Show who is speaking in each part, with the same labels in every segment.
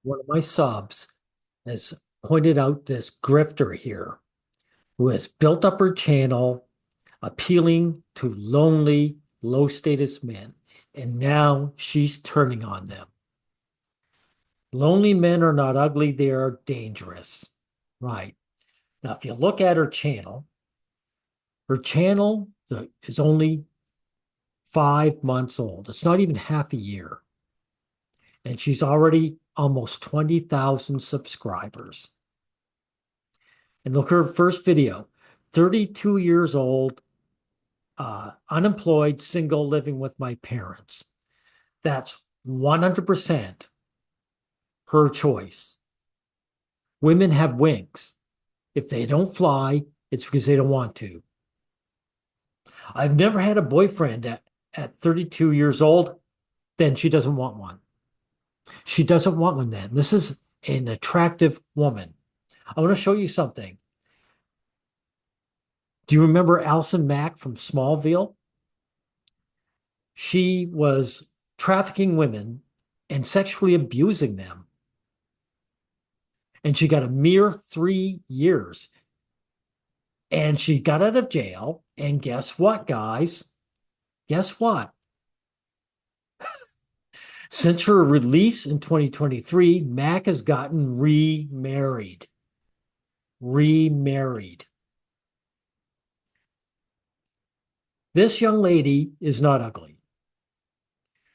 Speaker 1: one of my subs has pointed out this grifter here who has built up her channel appealing to lonely, low status men. And now she's turning on them. Lonely men are not ugly, they are dangerous. Right. Now, if you look at her channel is only 5 months old. It's not even half a year. And she's already almost 20,000 subscribers. And look, her first video, 32 years old, unemployed, single, living with my parents. That's 100% her choice. Women have wings. If they don't fly, it's because they don't want to. I've never had a boyfriend at 32 years old, then she doesn't want one. She doesn't want one then. This is an attractive woman. I want to show you something. Do you remember Allison Mack from Smallville? She was trafficking women and sexually abusing them. And she got a mere 3 years. And she got out of jail. And guess what, guys? Guess what? Since her release in 2023, Mac has gotten remarried. Remarried. This young lady is not ugly.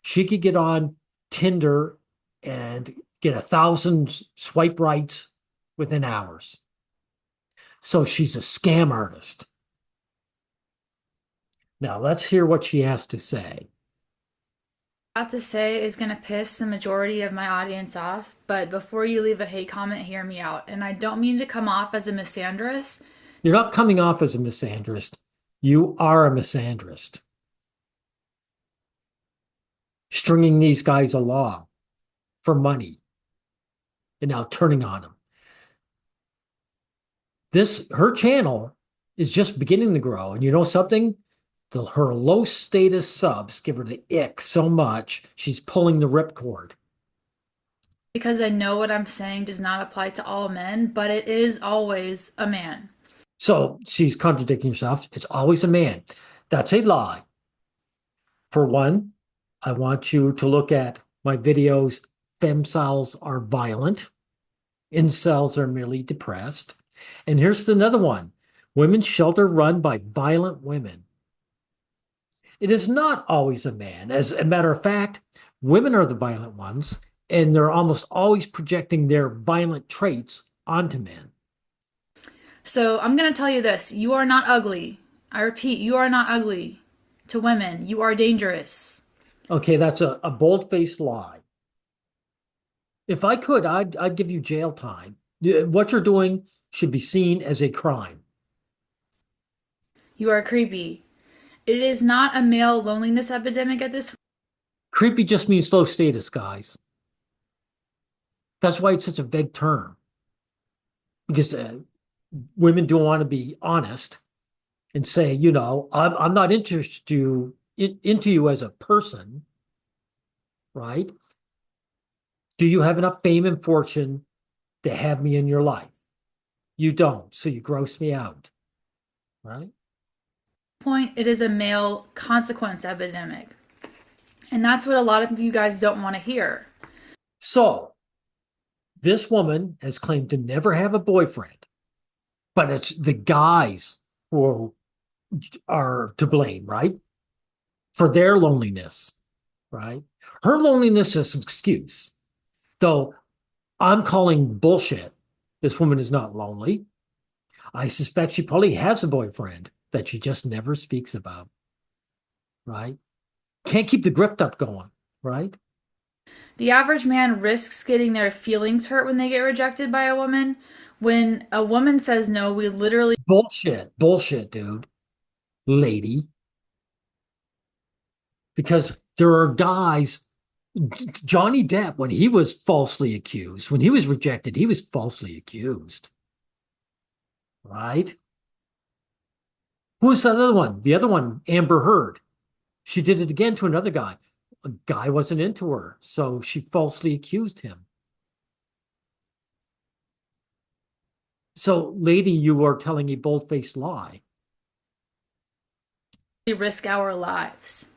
Speaker 1: She could get on Tinder and get 1,000 swipe rights within hours. So she's a scam artist. Now let's hear what she has to say.
Speaker 2: About to say is going to piss the majority of my audience off, but before you leave a hate comment, hear me out. And I don't mean to come off as a misandrist.
Speaker 1: You're not coming off as a misandrist. You are a misandrist. Stringing these guys along for money and now turning on them. Her channel is just beginning to grow. And you know something? Her low status subs give her the ick so much, she's pulling the ripcord.
Speaker 2: Because I know what I'm saying does not apply to all men, but it is always a man.
Speaker 1: So she's contradicting herself. It's always a man. That's a lie. For one, I want you to look at my videos. Femciles are violent. Incels are merely depressed. And here's another one. Women's shelter run by violent women. It is not always a man. As a matter of fact, women are the violent ones, and they're almost always projecting their violent traits onto men.
Speaker 2: So I'm going to tell you this. You are not ugly. I repeat, you are not ugly to women. You are dangerous.
Speaker 1: Okay, that's a bold-faced lie. If I could, I'd give you jail time. What you're doing should be seen as a crime.
Speaker 2: You are creepy. It is not a male loneliness epidemic at this.
Speaker 1: Creepy just means low status, guys. That's why it's such a vague term. Because women don't want to be honest and say, I'm not interested into you as a person, right? Do you have enough fame and fortune to have me in your life? You don't, so you gross me out, right?
Speaker 2: Point, it is a male consequence epidemic. And that's what a lot of you guys don't want to hear.
Speaker 1: So, this woman has claimed to never have a boyfriend, but it's the guys who are to blame, right? For their loneliness, right? Her loneliness is an excuse, though I'm calling bullshit. This woman is not lonely. I suspect she probably has a boyfriend that she just never speaks about, right? Can't keep the grift up going, right?
Speaker 2: The average man risks getting their feelings hurt when they get rejected by a woman. When a woman says no, we literally.
Speaker 1: Bullshit, dude, lady. Because there are guys, Johnny Depp, when he was falsely accused, when he was rejected, he was falsely accused, right? Who was the other one? The other one, Amber Heard. She did it again to another guy. A guy wasn't into her, so she falsely accused him. So, lady, you are telling a bold-faced lie.
Speaker 2: We risk our lives.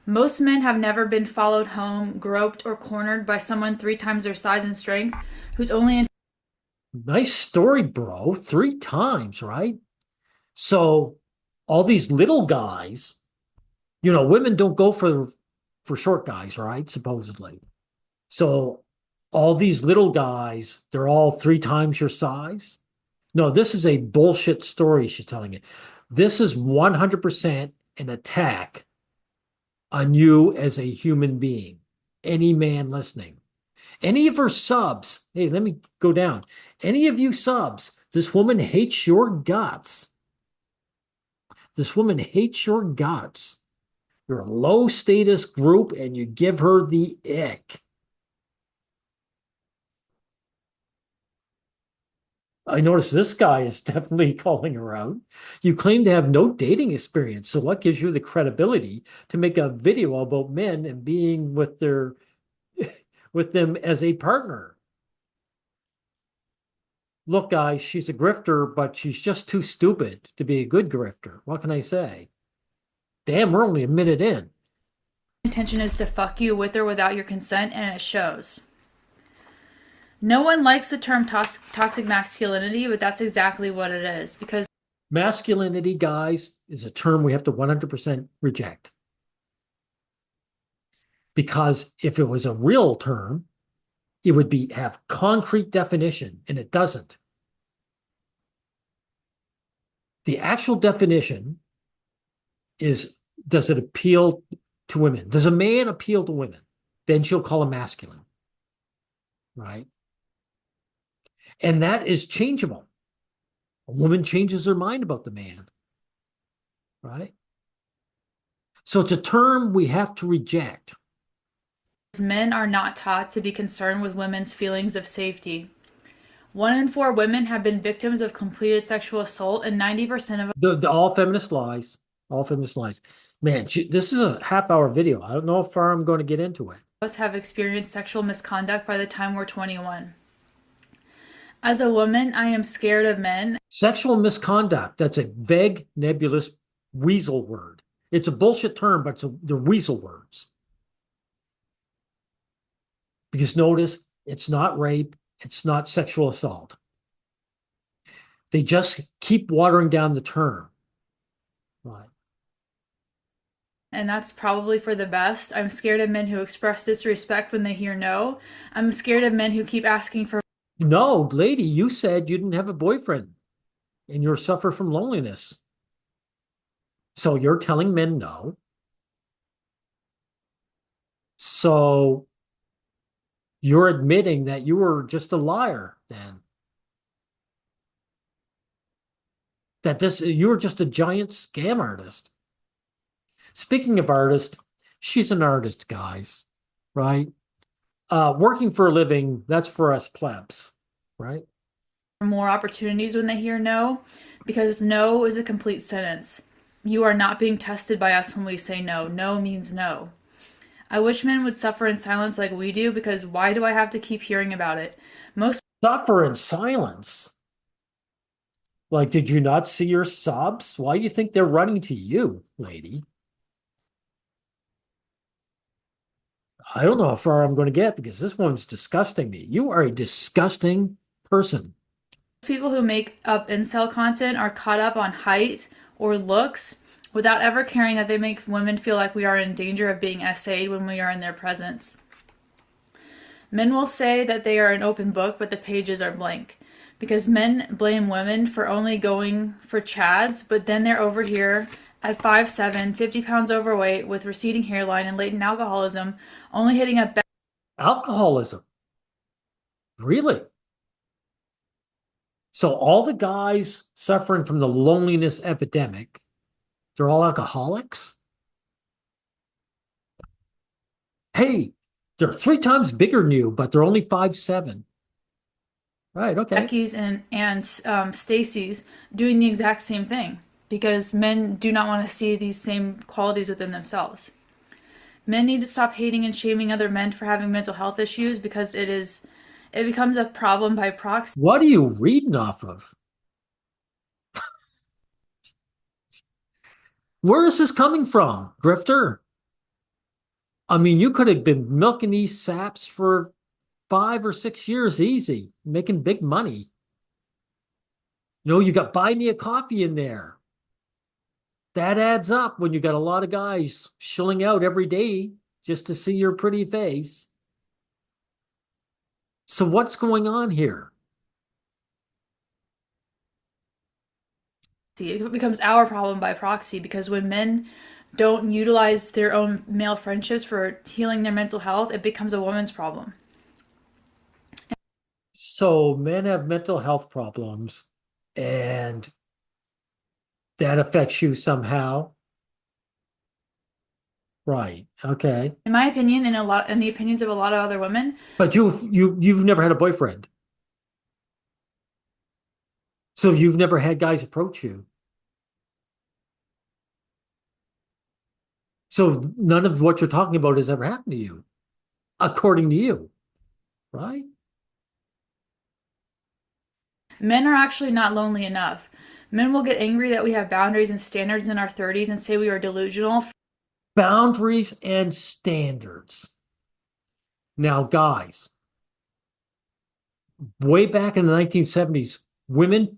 Speaker 2: Most men have never been followed home, groped, or cornered by someone 3 times their size and strength whose only.
Speaker 1: Nice story, bro. 3 times, right? So, all these little guys, women don't go for short guys, right? Supposedly. So, all these little guys, they're all 3 times your size. No, this is a bullshit story she's telling you. This is 100% an attack on you as a human being. Any man listening. Any of her subs, hey, let me go down. Any of you subs, this woman hates your guts. This woman hates your guts. You're a low status group and you give her the ick. I notice this guy is definitely calling her out. You claim to have no dating experience, so what gives you the credibility to make a video about men and being with their with them as a partner? Look, guys, she's a grifter, but she's just too stupid to be a good grifter. What can I say? Damn, we're only a minute in.
Speaker 2: Intention is to fuck you with or without your consent, and it shows. No one likes the term toxic masculinity, but that's exactly what it is. Because
Speaker 1: Masculinity, guys, is a term we have to 100% reject. Because if it was a real term, it would have concrete definition, and it doesn't. The actual definition is, does it appeal to women? Does a man appeal to women? Then she'll call him masculine, right? And that is changeable. A woman changes her mind about the man, right? So it's a term we have to reject.
Speaker 2: men are not taught to be concerned with women's feelings of safety. 1 in 4 women have been victims of completed sexual assault, and 90% of
Speaker 1: All feminist lies. All feminist lies. Man, this is a half-hour video. I don't know how far I'm going to get into it.
Speaker 2: us have experienced sexual misconduct by the time we're 21. As a woman, I am scared of men.
Speaker 1: Sexual misconduct, that's a vague, nebulous weasel word. It's a bullshit term, but they're weasel words. Because notice, it's not rape, it's not sexual assault. They just keep watering down the term. Right.
Speaker 2: And that's probably for the best. I'm scared of men who express disrespect when they hear no. I'm scared of men who keep asking for.
Speaker 1: No, lady, you said you didn't have a boyfriend and you suffer from loneliness. So you're telling men no. So you're admitting that you were just a liar then. That you were just a giant scam artist. Speaking of artist, she's an artist, guys, right? Working for a living, that's for us plebs, right?
Speaker 2: More opportunities when they hear no, because no is a complete sentence. You are not being tested by us when we say no. No means no. I wish men would suffer in silence like we do, because why do I have to keep hearing about it? Most
Speaker 1: Suffer in silence. Like, did you not see your subs? Why do you think they're running to you, lady? I don't know how far I'm going to get because this one's disgusting me. You are a disgusting person.
Speaker 2: people who make up incel content are caught up on height or looks without ever caring that they make women feel like we are in danger of being essayed when we are in their presence. Men will say that they are an open book, but the pages are blank. Because men blame women for only going for chads, but then they're over here at 5'7", 50 pounds overweight with receding hairline and latent alcoholism, only hitting up
Speaker 1: Alcoholism. Really? So all the guys suffering from the loneliness epidemic, they're all alcoholics? Hey, they're 3 times bigger than you, but they're only 5'7". Right, okay.
Speaker 2: Becky's and Stacy's doing the exact same thing, because men do not want to see these same qualities within themselves. Men need to stop hating and shaming other men for having mental health issues, because it becomes a problem by proxy.
Speaker 1: What are you reading off of? Where is this coming from, grifter? I mean, you could have been milking these saps for 5 or 6 years easy, making big money. You got buy me a coffee in there. That adds up when you got a lot of guys shilling out every day just to see your pretty face. So what's going on here?
Speaker 2: It becomes our problem by proxy because when men don't utilize their own male friendships for healing their mental health, it becomes a woman's problem.
Speaker 1: So men have mental health problems and that affects you somehow. Right. Okay.
Speaker 2: In my opinion, and in the opinions of a lot of other women,
Speaker 1: But you've never had a boyfriend. So you've never had guys approach you. So none of what you're talking about has ever happened to you, according to you, right?
Speaker 2: men are actually not lonely enough. Men will get angry that we have boundaries and standards in our 30s and say we are delusional.
Speaker 1: Boundaries and standards. Now, guys, way back in the 1970s, women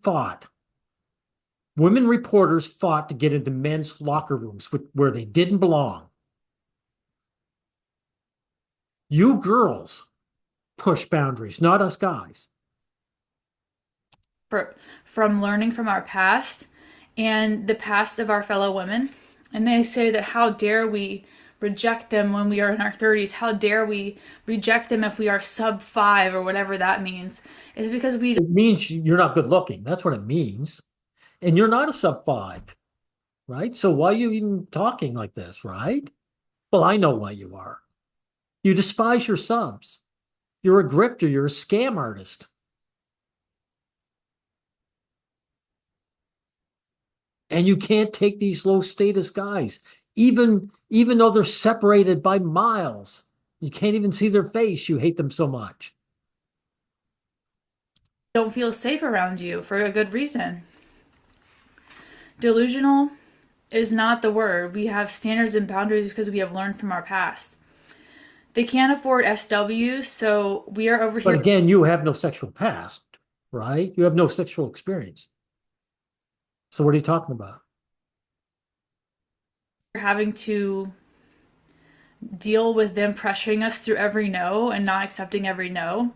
Speaker 1: reporters fought to get into men's locker rooms where they didn't belong. You girls push boundaries, not us guys.
Speaker 2: From learning from our past and the past of our fellow women. And they say that how dare we reject them when we are in our 30s? How dare we reject them if we are sub 5 or whatever that means? Is because we
Speaker 1: It means you're not good looking. That's what it means. And you're not a sub 5, right? So why are you even talking like this, right? Well, I know why you are. You despise your subs. You're a grifter. You're a scam artist. And you can't take these low status guys, even though they're separated by miles. You can't even see their face. You hate them so much.
Speaker 2: don't feel safe around you for a good reason. Delusional is not the word. We have standards and boundaries because we have learned from our past. They can't afford SW, so we are over
Speaker 1: But
Speaker 2: here
Speaker 1: again, you have no sexual past, right? You have no sexual experience. So what are you talking about?
Speaker 2: having to deal with them pressuring us through every no and not accepting every no.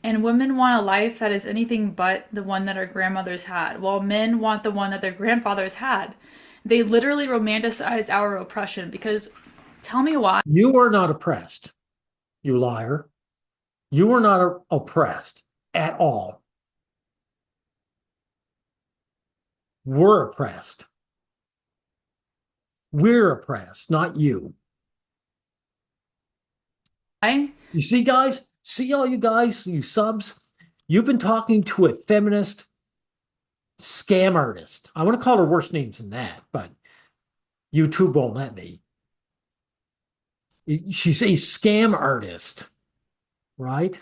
Speaker 2: And women want a life that is anything but the one that our grandmothers had, while men want the one that their grandfathers had. They literally romanticize our oppression because tell me why.
Speaker 1: You are not oppressed, you liar. You are not oppressed at all. We're oppressed. We're oppressed, not you. You see, guys? See all you guys, you subs? You've been talking to a feminist scam artist. I want to call her worse names than that, but YouTube won't let me. She's a scam artist, right?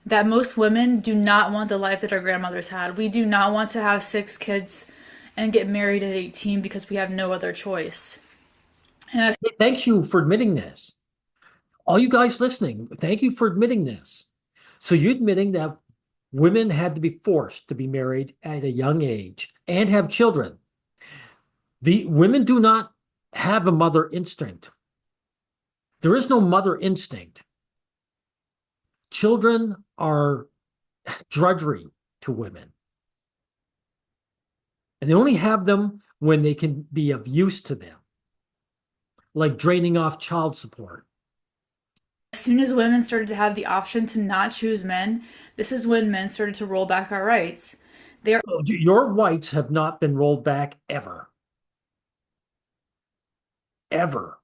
Speaker 2: That most women do not want the life that our grandmothers had. We do not want to have 6 kids and get married at 18 because we have no other choice. And
Speaker 1: Hey, thank you for admitting this. All you guys listening, thank you for admitting this. So you're admitting that women had to be forced to be married at a young age and have children. The women do not have a mother instinct. There is no mother instinct. Children are drudgery to women. And they only have them when they can be of use to them, like draining off child support.
Speaker 2: as soon as women started to have the option to not choose men, this is when men started to roll back our rights. They are
Speaker 1: Your rights have not been rolled back ever. Ever.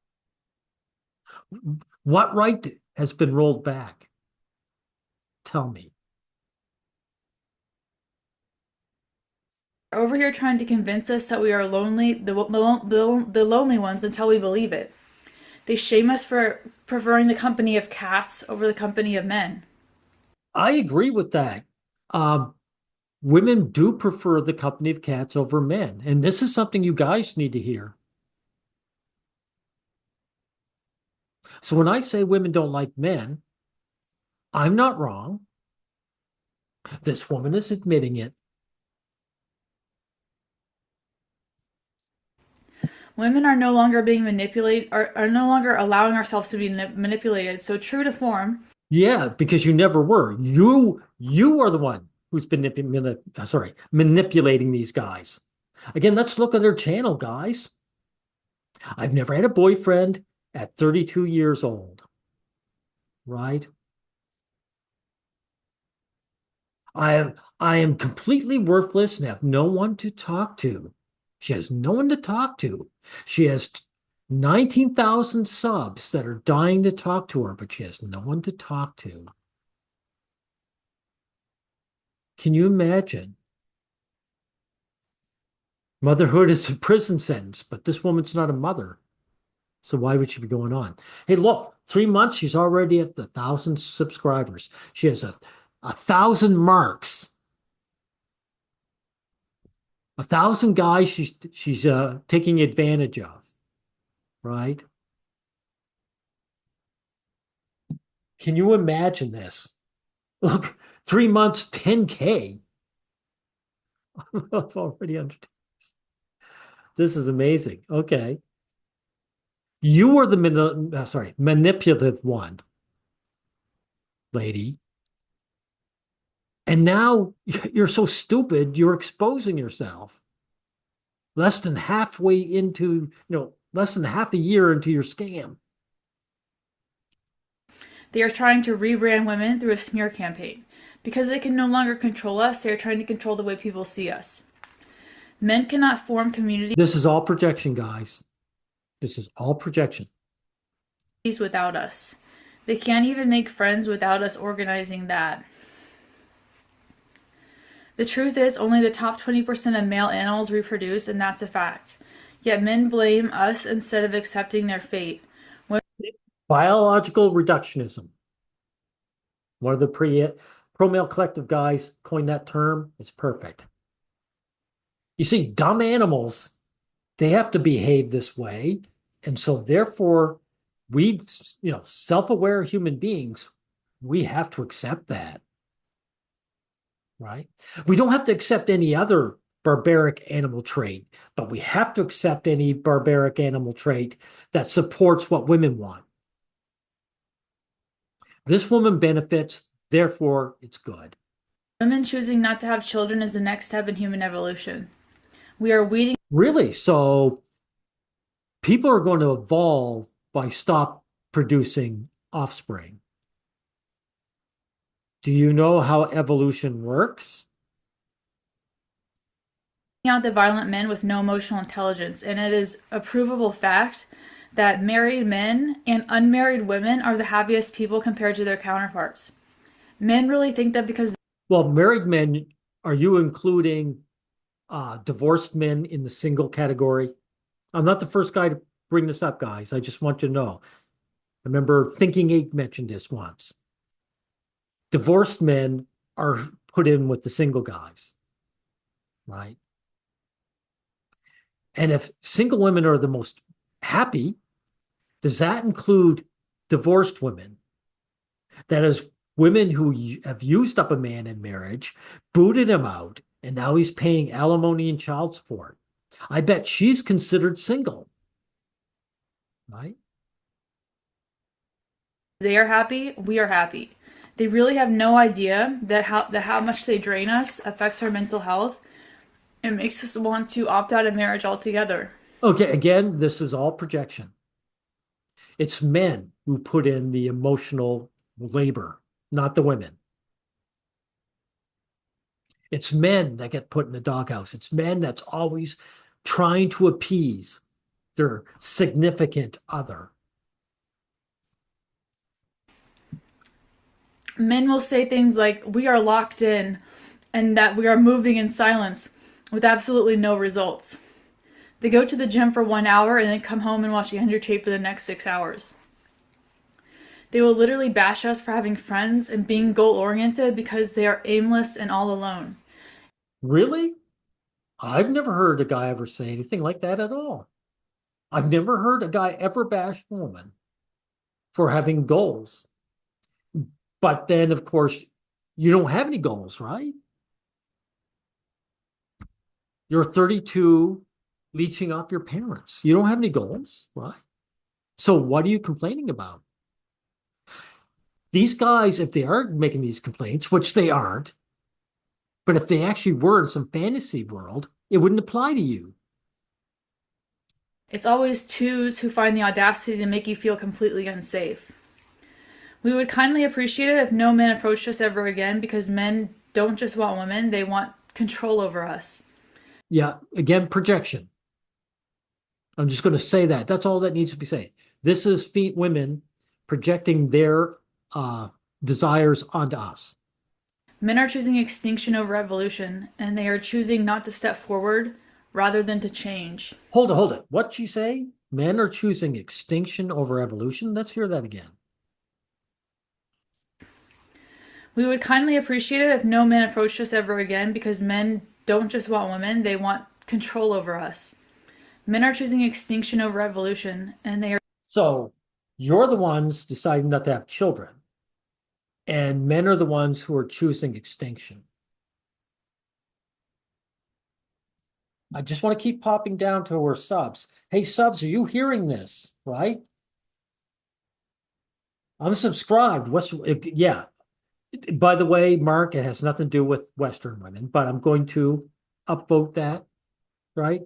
Speaker 1: What right has been rolled back? Tell me.
Speaker 2: over here trying to convince us that we are lonely, the lonely ones, until we believe it. They shame us for preferring the company of cats over the company of men.
Speaker 1: I agree with that. Um, Women do prefer the company of cats over men, and this is something you guys need to hear. So when I say women don't like men, I'm not wrong. This woman is admitting it.
Speaker 2: Women are no longer being manipulated, are no longer allowing ourselves to be manipulated. So true to form,
Speaker 1: Yeah, because you never were. You are the one who's been manipulating these guys. Again, let's look at their channel, guys. I've never had a boyfriend at 32 years old, right? I am completely worthless and have no one to talk to. She has no one to talk to. She has 19,000 subs that are dying to talk to her, but she has no one to talk to. Can you imagine? Motherhood is a prison sentence, but this woman's not a mother. So why would she be going on? Hey, look, 3 months, she's already at the 1,000 subscribers. She has a thousand marks, 1,000 guys she's taking advantage of, right? Can you imagine this? Look, 3 months, 10K. I've already under. This is amazing. Okay. You are the manipulative one, lady. And now you're so stupid, you're exposing yourself. Less than halfway into, less than half a year into your scam.
Speaker 2: they are trying to rebrand women through a smear campaign. Because they can no longer control us, they are trying to control the way people see us. Men cannot form communities
Speaker 1: This is all projection, guys. This is all projection.
Speaker 2: without us. They can't even make friends without us organizing that. The truth is, only the top 20% of male animals reproduce, and that's a fact. Yet men blame us instead of accepting their fate.
Speaker 1: Biological reductionism. One of the pro-male collective guys coined that term. It's perfect. You see, dumb animals, they have to behave this way. And so therefore, we, self-aware human beings, we have to accept that, right? We don't have to accept any other barbaric animal trait, but we have to accept any barbaric animal trait that supports what women want. This woman benefits, therefore it's good.
Speaker 2: Women choosing not to have children is the next step in human evolution. We are weeding.
Speaker 1: Really? So people are going to evolve by stop producing offspring. Do you know how evolution works?
Speaker 2: Out the violent men with no emotional intelligence, and it is a provable fact that married men and unmarried women are the happiest people compared to their counterparts. Men really think that because
Speaker 1: Well, married men, are you including divorced men in the single category? I'm not the first guy to bring this up, guys. I just want you to know. I remember Thinking Ape mentioned this once. Divorced men are put in with the single guys, right? And if single women are the most happy, does that include divorced women? That is, women who have used up a man in marriage, booted him out, and now he's paying alimony and child support. I bet she's considered single, right?
Speaker 2: they are happy, we are happy. They really have no idea that how much they drain us affects our mental health and makes us want to opt out of marriage altogether.
Speaker 1: Okay, again, this is all projection. It's men who put in the emotional labor, not the women. It's men that get put in the doghouse. It's men that's always trying to appease their significant other.
Speaker 2: Men will say things like, we are locked in, and that we are moving in silence with absolutely no results. They go to the gym for 1 hour and then come home and watch Andrew Tate for the next 6 hours. They will literally bash us for having friends and being goal oriented because they are aimless and all alone.
Speaker 1: Really? I've never heard a guy ever say anything like that at all. I've never heard a guy ever bash a woman for having goals. But then, of course, you don't have any goals, right? You're 32, leeching off your parents. You don't have any goals, right? So what are you complaining about? These guys, if they are making these complaints, which they aren't, but if they actually were in some fantasy world, it wouldn't apply to you.
Speaker 2: It's always twos who find the audacity to make you feel completely unsafe. We would kindly appreciate it if no men approached us ever again because men don't just want women, they want control over us.
Speaker 1: Yeah, again, projection. I'm just going to say that. That's all that needs to be said. This is women projecting their uh, desires onto us.
Speaker 2: Men are choosing extinction over evolution, and they are choosing not to step forward rather than to change.
Speaker 1: Hold it, hold it. What'd she say? Men are choosing extinction over evolution? Let's hear that again.
Speaker 2: We would kindly appreciate it if no men approached us ever again because men don't just want women, they want control over us. Men are choosing extinction over evolution, and they are.
Speaker 1: So you're the ones deciding not to have children, and men are the ones who are choosing extinction. I just want to keep popping down to our subs. Hey, subs, are you hearing this? Right? I'm subscribed. Yeah. By the way, Mark, it has nothing to do with Western women, but I'm going to upvote that, right?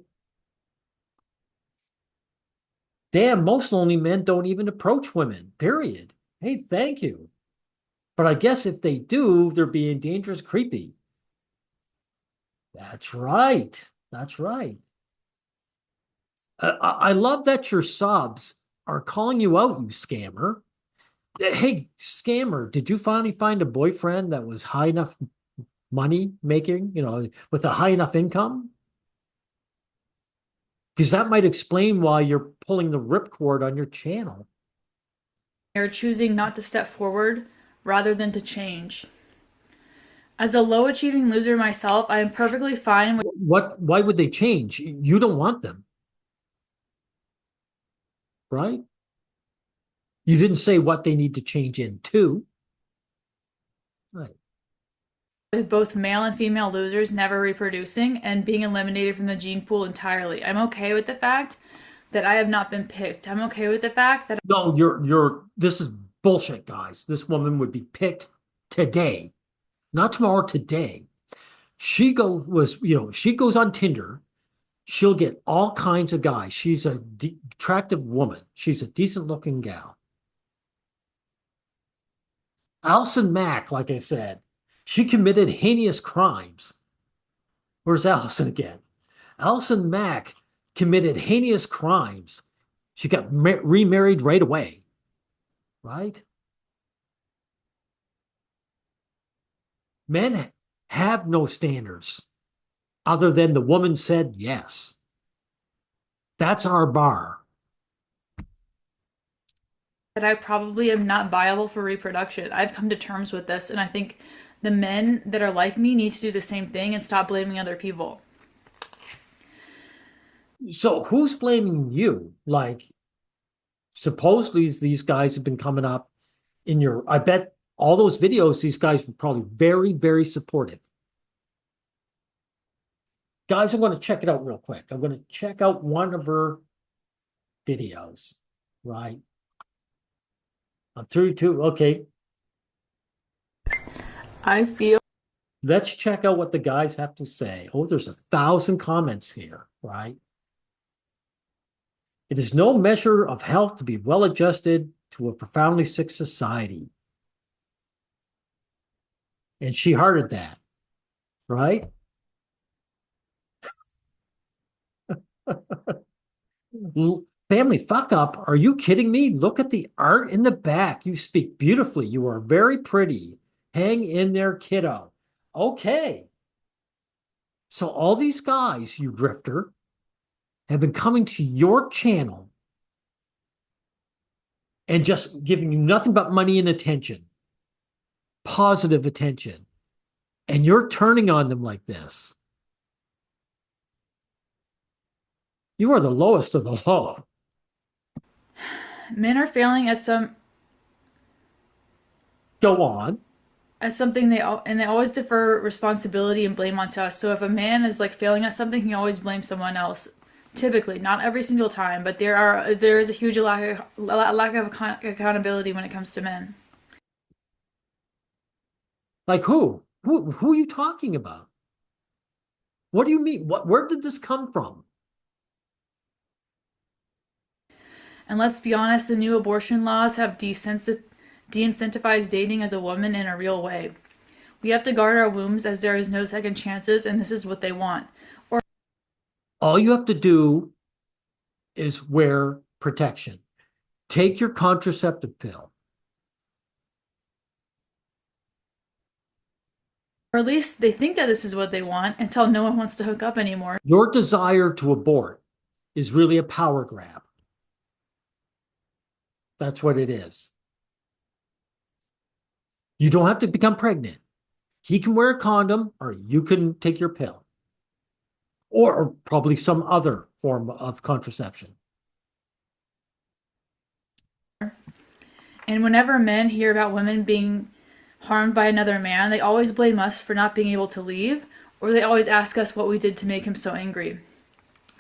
Speaker 1: Damn, most lonely men don't even approach women, period. Hey, thank you. But I guess if they do, they're being dangerous, creepy. That's right. That's right. I love that your subs are calling you out, you scammer. Hey, scammer, did you finally find a boyfriend that was high enough money making, with a high enough income? Because that might explain why you're pulling the ripcord on your channel.
Speaker 2: Are choosing not to step forward rather than to change. As a low achieving loser myself, I am perfectly fine with.
Speaker 1: Why would they change? You don't want them, right? You didn't say what they need to change into. Right.
Speaker 2: With both male and female losers never reproducing and being eliminated from the gene pool entirely. I'm okay with the fact that I have not been picked. I'm okay with the fact that.
Speaker 1: No, this is bullshit, guys. This woman would be picked today, not tomorrow, today. She goes on Tinder. She'll get all kinds of guys. She's a attractive woman. She's a decent looking gal. Alison Mack, like I said, she committed heinous crimes. Where's Allison again? Alison Mack committed heinous crimes. She got remarried right away, right? Men have no standards other than the woman said yes. That's our bar.
Speaker 2: I probably am not viable for reproduction. I've come to terms with this, and I think the men that are like me need to do the same thing and stop blaming other people.
Speaker 1: So who's blaming you? Like, supposedly these guys have been coming up I bet all those videos, these guys were probably very, very supportive. Guys, I'm going to check it out real quick. I'm going to check out one of her videos, right? I'm through to, okay.
Speaker 2: I feel.
Speaker 1: Let's check out what the guys have to say. Oh, there's 1,000 comments here, right? It is no measure of health to be well adjusted to a profoundly sick society. And she hearted that, right? Family fuck up. Are you kidding me? Look at the art in the back. You speak beautifully. You are very pretty. Hang in there, kiddo. Okay. So all these guys, you grifter, have been coming to your channel and just giving you nothing but money and attention, positive attention, and you're turning on them like this. You are the lowest of the low.
Speaker 2: Men are failing at
Speaker 1: Go on.
Speaker 2: something they always defer responsibility and blame onto us. So if a man is like failing at something, he always blames someone else. Typically, not every single time, but there is a huge lack of accountability when it comes to men.
Speaker 1: Like who? Who are you talking about? What do you mean? Where did this come from?
Speaker 2: And let's be honest, the new abortion laws have de-incentivized dating as a woman in a real way. We have to guard our wombs as there is no second chances, and this is what they want. Or
Speaker 1: All you have to do is wear protection. Take your contraceptive pill.
Speaker 2: at least they think that this is what they want until no one wants to hook up anymore.
Speaker 1: Your desire to abort is really a power grab. That's what it is. You don't have to become pregnant. He can wear a condom, or you can take your pill, or probably some other form of contraception.
Speaker 2: And whenever men hear about women being harmed by another man, they always blame us for not being able to leave, or they always ask us what we did to make him so angry.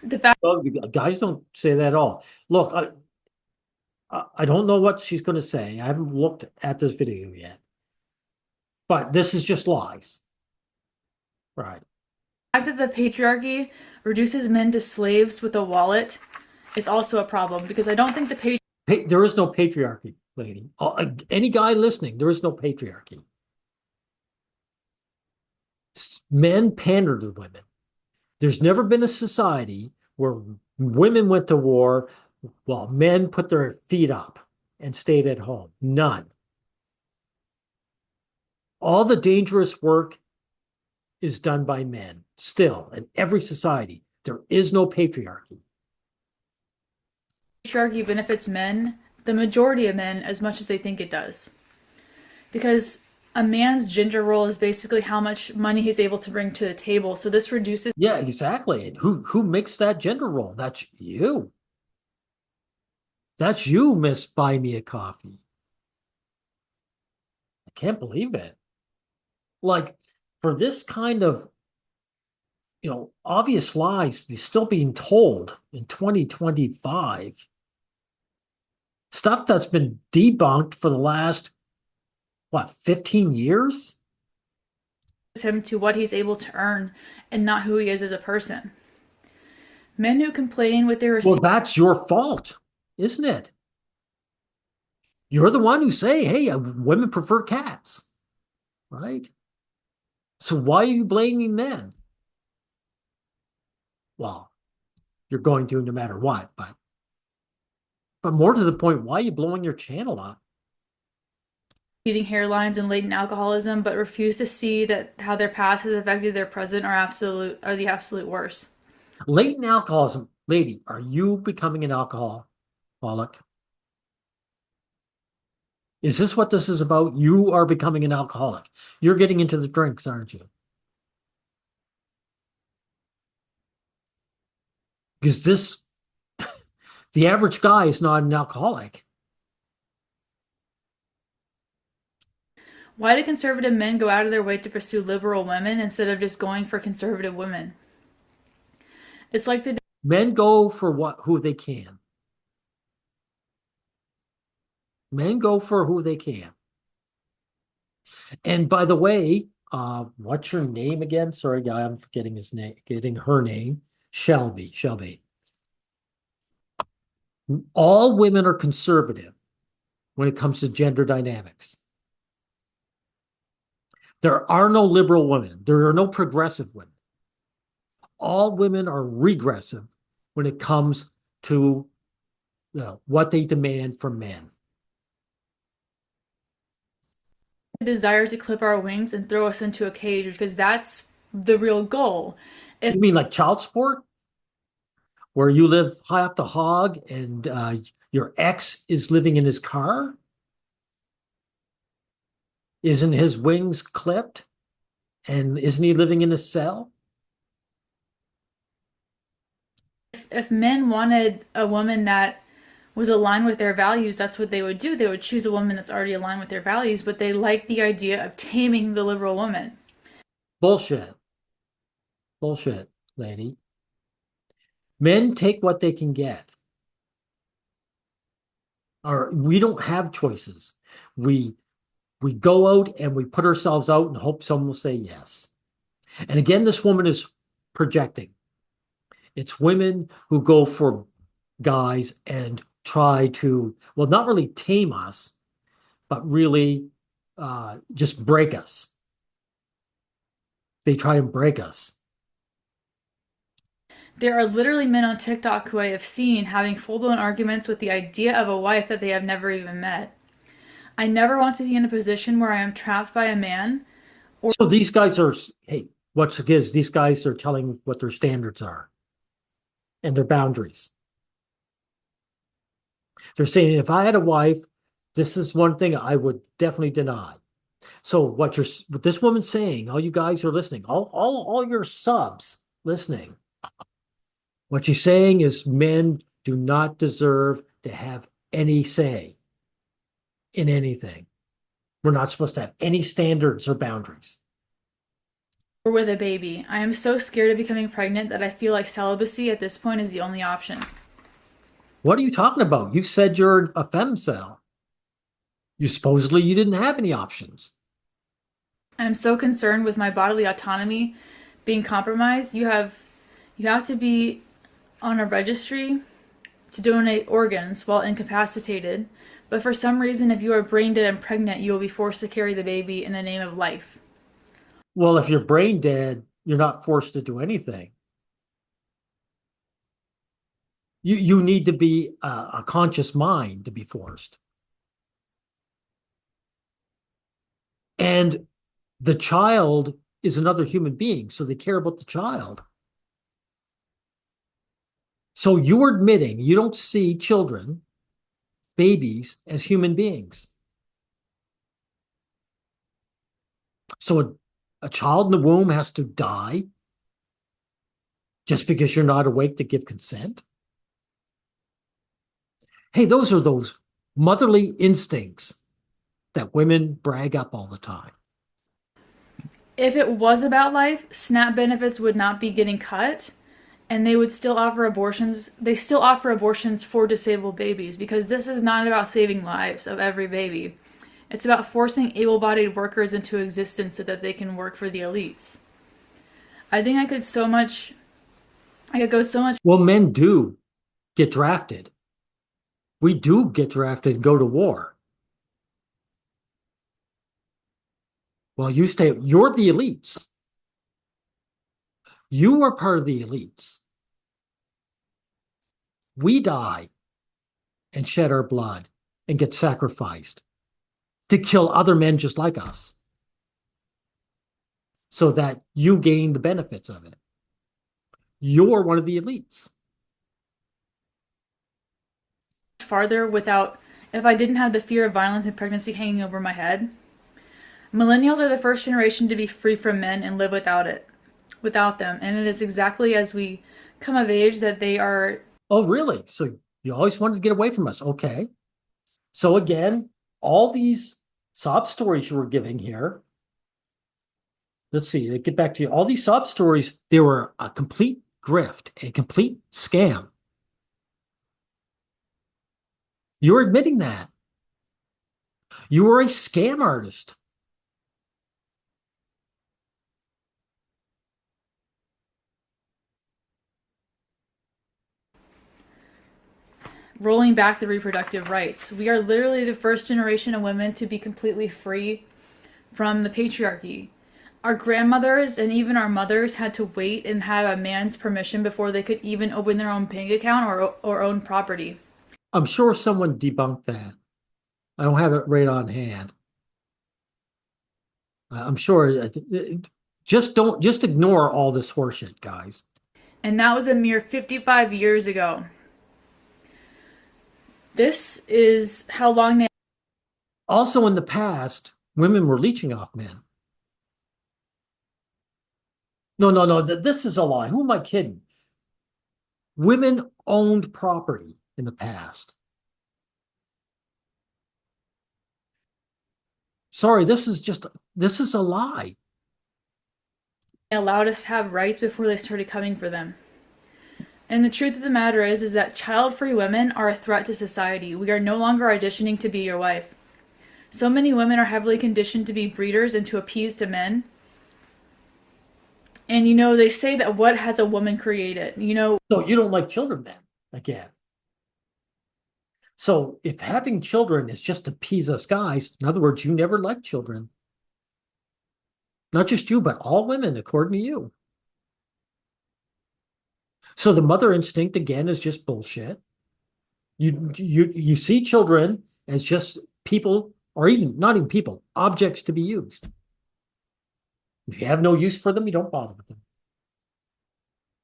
Speaker 2: The fact
Speaker 1: Well, guys don't say that at all. Look, I don't know what she's going to say. I haven't looked at this video yet, but this is just lies, right?
Speaker 2: that the patriarchy reduces men to slaves with a wallet is also a problem because I don't think the
Speaker 1: Hey, there is no patriarchy, lady. Any guy listening, there is no patriarchy. Men pander to women. There's never been a society where women went to war while men put their feet up and stayed at home. None. All the dangerous work is done by men. Still, in every society, there is no patriarchy.
Speaker 2: patriarchy benefits men, the majority of men, as much as they think it does. Because a man's gender role is basically how much money he's able to bring to the table. So this reduces.
Speaker 1: Yeah, exactly. And who makes that gender role? That's you. That's you, Miss Buy Me a Coffee. I can't believe it. Like, for this kind of, obvious lies to be still being told in 2025, stuff that's been debunked for the last, 15 years?
Speaker 2: Him to what he's able to earn and not who he is as a person. Men who complain with their
Speaker 1: Well, that's your fault, isn't it? You're the one who say, hey, women prefer cats, right? So why are you blaming men? Well, you're going to no matter what, but more to the point, why are you blowing your channel up?
Speaker 2: receding hairlines and latent alcoholism, but refuse to see that how their past has affected their present are the absolute worst.
Speaker 1: Latent alcoholism, lady, are you becoming an alcoholic? Is this what this is about? You are becoming an alcoholic. You're getting into the drinks, aren't you? Because the average guy is not an alcoholic.
Speaker 2: Why do conservative men go out of their way to pursue liberal women instead of just going for conservative women? It's like the
Speaker 1: Men go for who they can. Men go for who they can. And by the way, what's your name again? Sorry, guy, I'm forgetting his name, getting her name. Shelby. All women are conservative when it comes to gender dynamics. There are no liberal women. There are no progressive women. All women are regressive when it comes to what they demand from men.
Speaker 2: desire to clip our wings and throw us into a cage because that's the real goal.
Speaker 1: You mean like child support? Where you live high off the hog and Your ex is living in his car? Isn't his wings clipped? And isn't he living in a cell?
Speaker 2: If men wanted a woman that was aligned with their values, that's what they would do. They would choose a woman that's already aligned with their values, but they like the idea of taming the liberal woman.
Speaker 1: Bullshit. Bullshit, lady. Men take what they can get. Or we don't have choices. We we go out and we put ourselves out and hope someone will say yes. And again, this woman is projecting. It's women who go for guys and try to, well, not really tame us, but really just break us. They try and break us.
Speaker 2: There are literally men on TikTok who I have seen having full blown arguments with the idea of a wife that they have never even met. I never want to be in a position where I am trapped by a man.
Speaker 1: So these guys are, hey, what's it is? These guys are telling what their standards are and their boundaries. They're saying if I had a wife, this is one thing I would definitely deny. So what this woman's saying, all you guys are listening, all your subs listening, what she's saying is men do not deserve to have any say in anything. We're not supposed to have any standards or boundaries.
Speaker 2: Or with a baby. I am so scared of becoming pregnant that I feel like celibacy at this point is the only option.
Speaker 1: What are you talking about? You said you're a femcel. You didn't have any options.
Speaker 2: I'm so concerned with my bodily autonomy being compromised. You have to be on a registry to donate organs while incapacitated, but for some reason if you are brain dead and pregnant, you will be forced to carry the baby in the name of life.
Speaker 1: Well, if you're brain dead, you're not forced to do anything. You need to be a conscious mind to be forced. And the child is another human being, so they care about the child. So you're admitting you don't see children, babies, as human beings. So a child in the womb has to die just because you're not awake to give consent? Hey, those are those motherly instincts that women brag up all the time.
Speaker 2: If it was about life, SNAP benefits would not be getting cut, and they would still offer abortions. They still offer abortions for disabled babies because this is not about saving lives of every baby. It's about forcing able-bodied workers into existence so that they can work for the elites. I think I could go so much.
Speaker 1: Well, men do get drafted. We do get drafted and go to war. Well, you're the elites. You are part of the elites. We die and shed our blood and get sacrificed to kill other men just like us so that you gain the benefits of it. You're one of the elites.
Speaker 2: Farther without if I didn't have the fear of violence and pregnancy hanging over my head. Millennials are the first generation to be free from men and live without them. And it is exactly as we come of age that they are.
Speaker 1: Oh, really? So you always wanted to get away from us. Okay. So again, all these sob stories you were giving here, let's see, get back to you. All these sob stories, they were a complete grift, a complete scam. You're admitting that. You were a scam artist.
Speaker 2: Rolling back the reproductive rights. We are literally the first generation of women to be completely free from the patriarchy. Our grandmothers and even our mothers had to wait and have a man's permission before they could even open their own bank account or own property.
Speaker 1: I'm sure someone debunked that. I don't have it right on hand. I'm sure. Just ignore all this horseshit, guys.
Speaker 2: And that was a mere 55 years ago. This is how long they
Speaker 1: Also, in the past, women were leeching off men. No, no, no. This is a lie. Who am I kidding? Women owned property in the past. Sorry, this is a lie.
Speaker 2: allowed us to have rights before they started coming for them. And the truth of the matter is that child-free women are a threat to society. We are no longer auditioning to be your wife. So many women are heavily conditioned to be breeders and to appease to men. And they say that what has a woman created?
Speaker 1: So you don't like children then, again. So if having children is just to appease us guys, in other words, you never liked children. Not just you, but all women, according to you. So the mother instinct again is just bullshit. You see children as just people, or even not even people, objects to be used. If you have no use for them, you don't bother with them.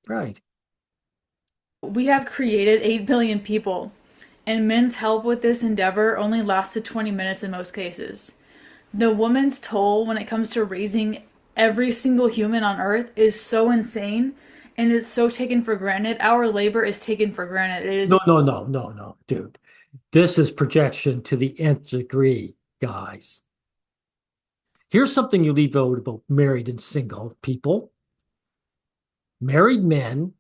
Speaker 1: Right.
Speaker 2: We have created 8 billion people, and men's help with this endeavor only lasted 20 minutes in most cases. The woman's toll when it comes to raising every single human on earth is so insane and is so taken for granted. Our labor is taken for granted. It is
Speaker 1: No, no, no, no, no, dude. This is projection to the nth degree, guys. Here's something you leave out about married and single people. Married men,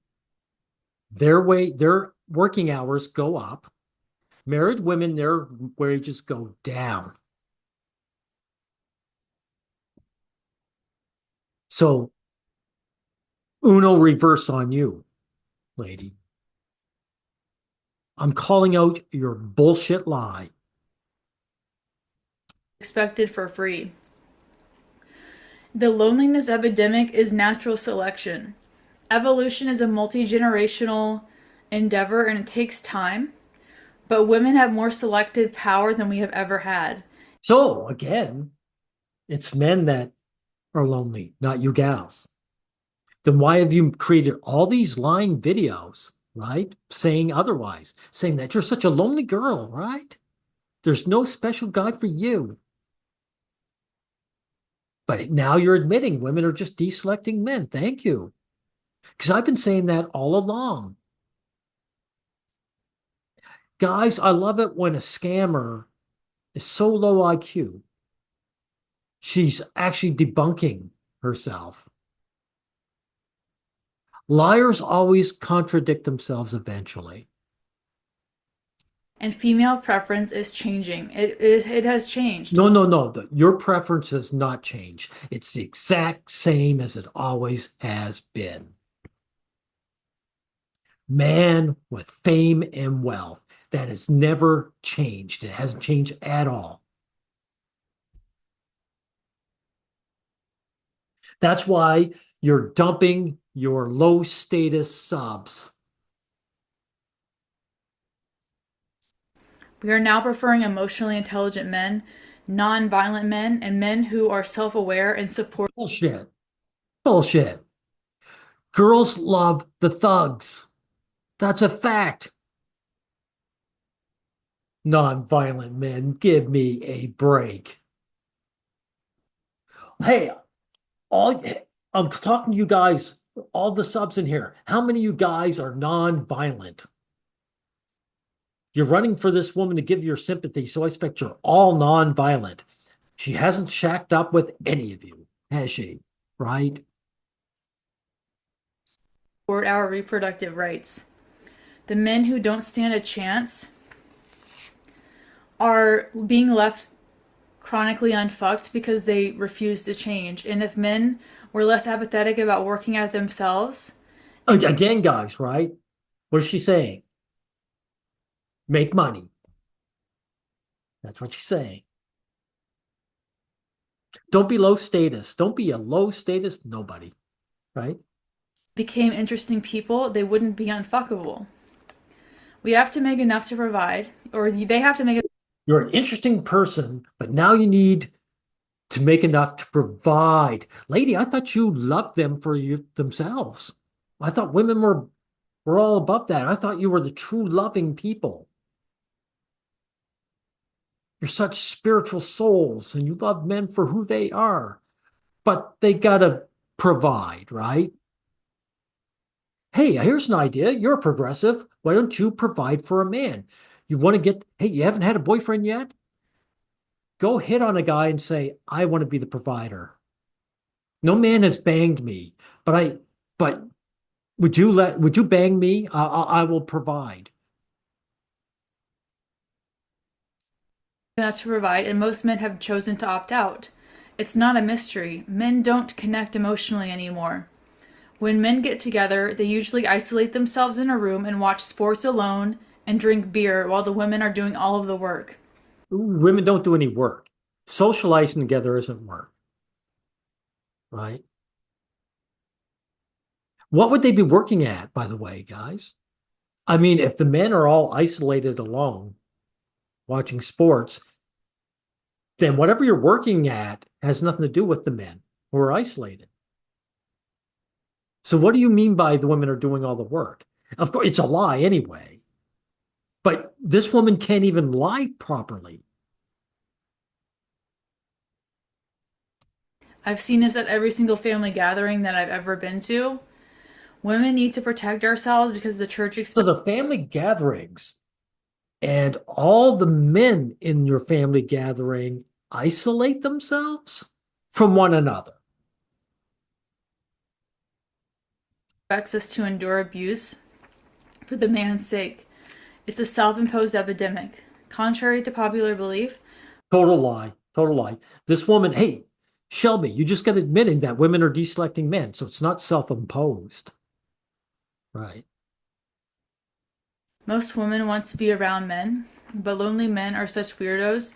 Speaker 1: their working hours go up. Married women, their wages go down. So, uno reverse on you, lady. I'm calling out your bullshit lie.
Speaker 2: expected for free. The loneliness epidemic is natural selection. Evolution is a multi-generational endeavor and it takes time, but women have more selective power than we have ever had.
Speaker 1: So, again, it's men that are lonely, not you gals. Then why have you created all these lying videos, right? Saying otherwise, saying that you're such a lonely girl, right? There's no special guy for you. But now you're admitting women are just deselecting men. Thank you. Because I've been saying that all along. Guys, I love it when a scammer is so low IQ. She's actually debunking herself. Liars always contradict themselves eventually.
Speaker 2: And female preference is changing. It has changed.
Speaker 1: No, no, no. Your preference has not changed. It's the exact same as it always has been. Man with fame and wealth. That has never changed. It hasn't changed at all. That's why you're dumping your low status subs.
Speaker 2: We are now preferring emotionally intelligent men, non-violent men, and men who are self-aware and support.
Speaker 1: Bullshit. Bullshit. Girls love the thugs. That's a fact. Non-violent men, give me a break. Hey, all I'm talking to you guys, all the subs in here. How many of you guys are non-violent? You're running for this woman to give your sympathy, so I expect you're all non-violent. She hasn't shacked up with any of you, has she? Right?
Speaker 2: Our reproductive rights. The men who don't stand a chance are being left chronically unfucked because they refuse to change. And if men were less apathetic about working at themselves,
Speaker 1: Again, guys, right? What is she saying? Make money. That's what she's saying. Don't be low status. Don't be a low status nobody, right?
Speaker 2: became interesting people, they wouldn't be unfuckable. We have to make enough to provide, or they have to make it.
Speaker 1: You're an interesting person, but now you need to make enough to provide. Lady, I thought you loved them for themselves. I thought women were all above that. I thought you were the true loving people. You're such spiritual souls and you love men for who they are, but they gotta provide, right? Hey, here's an idea. You're a progressive. Why don't you provide for a man? You want to get, hey, you haven't had a boyfriend yet? Go hit on a guy and say, I want to be the provider. No man has banged me, but would you bang me? I will provide.
Speaker 2: Not to provide, and most men have chosen to opt out. It's not a mystery. Men don't connect emotionally anymore. When men get together, they usually isolate themselves in a room and watch sports alone and drink beer while the women are doing all of the work.
Speaker 1: Women don't do any work. Socializing together isn't work, right? What would they be working at, by the way, guys? I mean, if the men are all isolated alone watching sports, then whatever you're working at has nothing to do with the men who are isolated. So what do you mean by the women are doing all the work? Of course, it's a lie anyway. But this woman can't even lie properly.
Speaker 2: I've seen this at every single family gathering that I've ever been to. Women need to protect ourselves because the church
Speaker 1: So
Speaker 2: expects
Speaker 1: the family gatherings and all the men in your family gathering isolate themselves from one another.
Speaker 2: us to endure abuse for the man's sake. It's a self imposed epidemic. Contrary to popular belief,
Speaker 1: Total lie. Total lie. This woman, hey, Shelby, you just got admitting that women are deselecting men, so it's not self-imposed. Right.
Speaker 2: most women want to be around men, but lonely men are such weirdos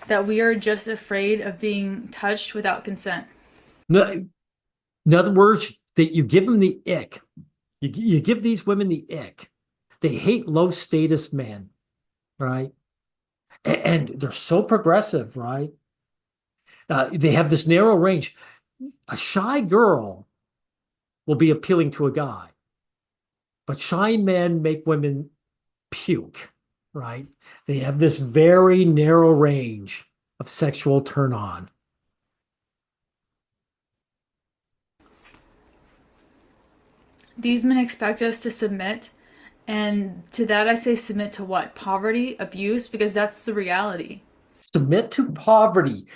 Speaker 2: that we are just afraid of being touched without consent.
Speaker 1: No, in other words, that you give them the ick. You give these women the ick. They hate low status men, right? And they're so progressive, right? They have this narrow range. A shy girl will be appealing to a guy, but shy men make women puke, right? They have this very narrow range of sexual turn on.
Speaker 2: These men expect us to submit, and to that I say submit to what? Poverty, abuse, because that's the reality.
Speaker 1: Submit to poverty.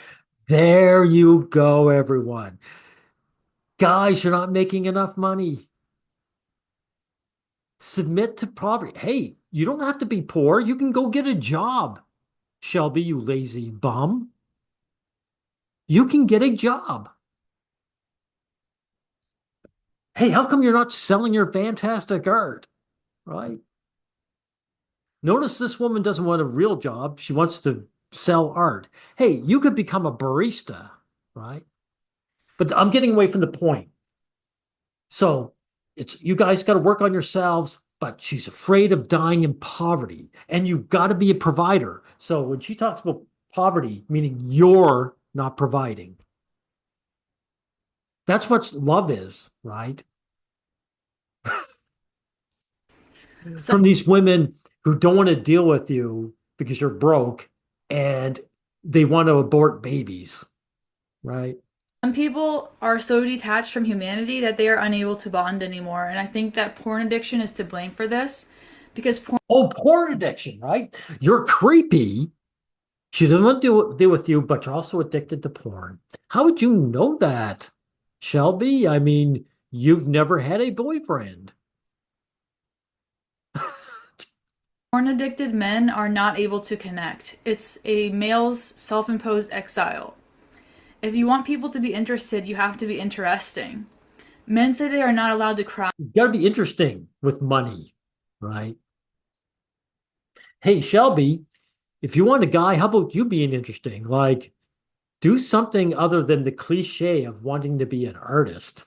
Speaker 1: There you go, everyone. Guys, you're not making enough money. Submit to poverty. Hey, you don't have to be poor. You can go get a job, Shelby, you lazy bum. You can get a job. Hey, how come you're not selling your fantastic art? Right? Notice this woman doesn't want a real job. She wants to sell art. Hey, you could become a barista, right? But I'm getting away from the point. So it's you guys got to work on yourselves, but she's afraid of dying in poverty. And you got to be a provider. So when she talks about poverty, meaning you're not providing, that's what love is, right?
Speaker 2: So
Speaker 1: From these women who don't want to deal with you because you're broke and they want to abort babies, right?
Speaker 2: some people are so detached from humanity that they are unable to bond anymore. And I think that porn addiction is to blame for this because porn
Speaker 1: Oh, porn addiction, right? You're creepy. She doesn't want to deal with you, but you're also addicted to porn. How would you know that, Shelby? I mean, you've never had a boyfriend.
Speaker 2: porn addicted men are not able to connect. It's a male's self imposed exile. If you want people to be interested, you have to be interesting. Men say they are not allowed to cry.
Speaker 1: You got to be interesting with money, right? Hey, Shelby, if you want a guy, how about you being interesting? Like, do something other than the cliche of wanting to be an artist.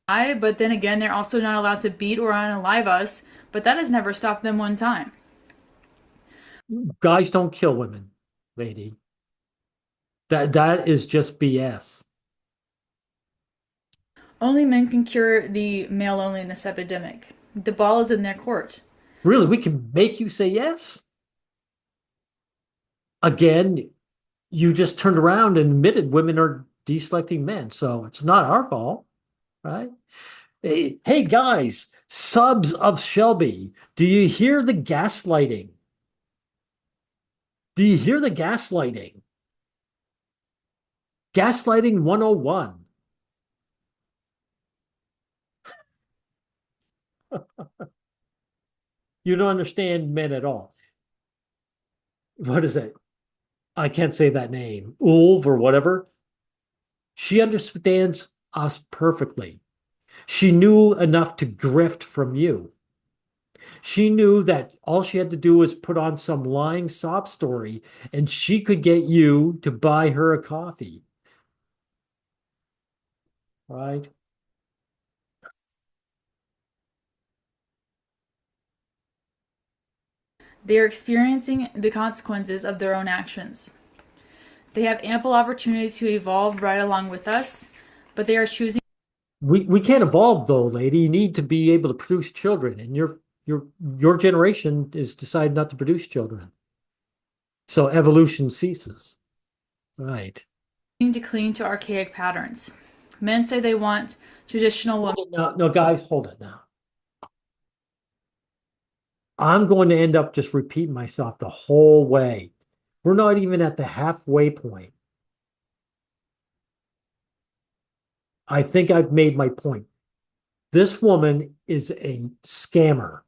Speaker 2: But then again, they're also not allowed to beat or unalive us, but that has never stopped them one time.
Speaker 1: Guys don't kill women, lady. That is just BS.
Speaker 2: Only men can cure the male loneliness epidemic. The ball is in their court.
Speaker 1: Really, we can make you say yes? again, you just turned around and admitted women are deselecting men. So it's not our fault, right? Hey, guys, subs of Shelby, do you hear the gaslighting? Do you hear the gaslighting? Gaslighting 101. You don't understand men at all. What is it? I can't say that name. Ulv or whatever. She understands us perfectly. She knew enough to grift from you. She knew that all she had to do was put on some lying sob story and she could get you to buy her a coffee, right?
Speaker 2: They are experiencing the consequences of their own actions. They have ample opportunity to evolve right along with us, but they are choosing.
Speaker 1: We can't evolve though, lady. You need to be able to produce children, and your generation is decided not to produce children. So evolution ceases. Right.
Speaker 2: To cling to archaic patterns. Men say they want traditional women.
Speaker 1: No, no, guys, hold it now. I'm going to end up just repeating myself the whole way. We're not even at the halfway point. I think I've made my point. This woman is a scammer.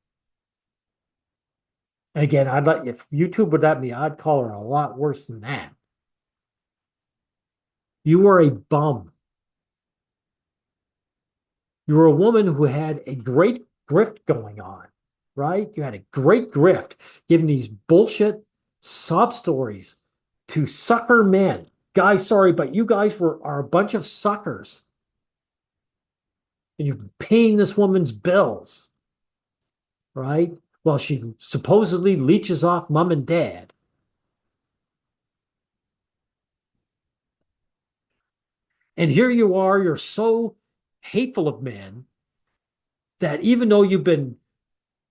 Speaker 1: Again, I'd like if YouTube would let me, I'd call her a lot worse than that. You are a bum. You're a woman who had a great grift going on, right? You had a great grift giving these bullshit sob stories to sucker men. Guys, sorry, but you guys are a bunch of suckers. And you're paying this woman's bills, right? While she supposedly leeches off mom and dad. And here you are, you're so hateful of men that even though you've been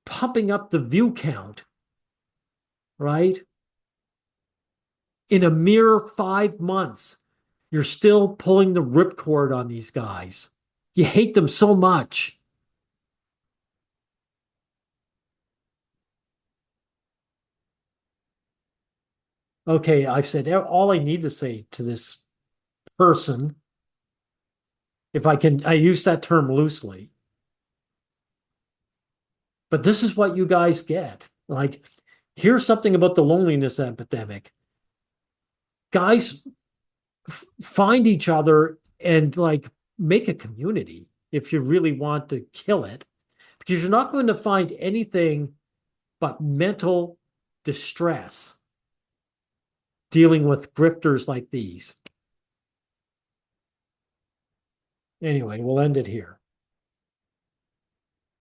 Speaker 1: pumping up the view count, right? In a mere 5 months, you're still pulling the ripcord on these guys. You hate them so much. Okay, I've said all I need to say to this person, if I can, I use that term loosely. But this is what you guys get. Like, here's something about the loneliness epidemic. Guys find each other and like make a community if you really want to kill it, because you're not going to find anything but mental distress dealing with grifters like these. Anyway, we'll end it here.